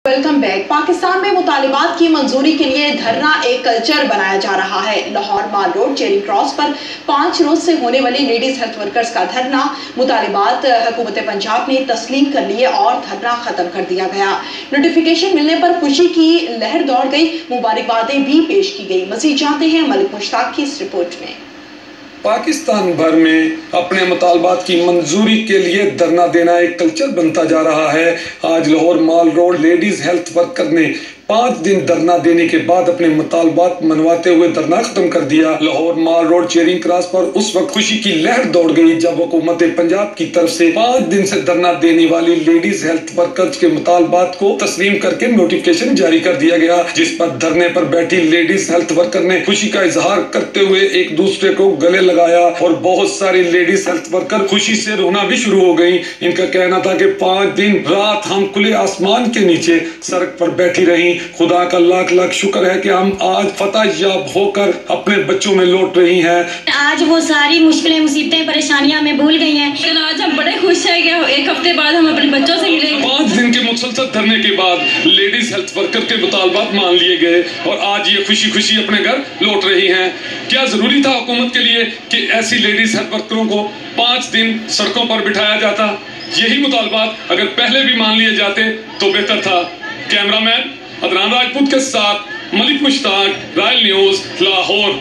Welcome back. Pakistan में मुतालिबात की मंजूरी के लिए धरना एक कल्चर बनाया जा रहा है। लाहौर माल रोड चेरिंग क्रॉस पर 5 रोज से होने वाली लेडीज हेल्थ वर्कर्स का धरना मुतालिबात हुकूमत पंजाब ने तस्लीम कर लिए और धरना खत्म कर दिया गया। नोटिफिकेशन मिलने पर खुशी की लहर दौड़ गई, मुबारकबादें भी पेश की गई। मजीद जानते हैं मलिक मुश्ताक की इस रिपोर्ट में। पाकिस्तान भर में अपने मुतालबात की मंजूरी के लिए धरना देना एक कल्चर बनता जा रहा है। आज लाहौर माल रोड लेडीज हेल्थ वर्कर ने 5 दिन धरना देने के बाद अपने मुतालबात मनवाते हुए धरना खत्म कर दिया। लाहौर माल रोड चेरिंग क्रॉस पर उस वक्त खुशी की लहर दौड़ गई जब हुकूमत पंजाब की तरफ से 5 दिन से धरना देने वाली लेडीज हेल्थ वर्कर्स के मुतालबात को तस्लीम करके नोटिफिकेशन जारी कर दिया गया, जिस पर धरने पर बैठी लेडीज हेल्थ वर्कर ने खुशी का इजहार करते हुए एक दूसरे को गले लगाया और बहुत सारी लेडीज हेल्थ वर्कर खुशी से रोना भी शुरू हो गई। इनका कहना था कि 5 दिन रात हम खुले आसमान के नीचे सड़क पर बैठी रही। खुदा का लाख लाख शुक्र है कि हम आज फतह याब होकर अपने बच्चों में लौट रही हैं। आज वो सारी मुश्किलें मुसीबतें परेशानियां में भूल गई हैं। लेकिन आज हम बड़े खुश हैं कि एक हफ्ते बाद हम अपने बच्चों से मिलेंगे। 5 दिन के मुसलसल धरने के बाद लेडीज हेल्थ वर्कर के मुतालबात मान लिए गए और आज ये खुशी खुशी अपने घर लौट रही हैं। क्या जरूरी था हुकूमत के लिए कि ऐसी लेडीज हेल्थ वर्करों को 5 दिन सड़कों पर बिठाया जाता? यही मुतालबात अगर पहले भी मान लिए जाते तो बेहतर था। कैमरामैन अदनान राजपूत के साथ मलिक मुश्ताक, रॉयल न्यूज़, लाहौर।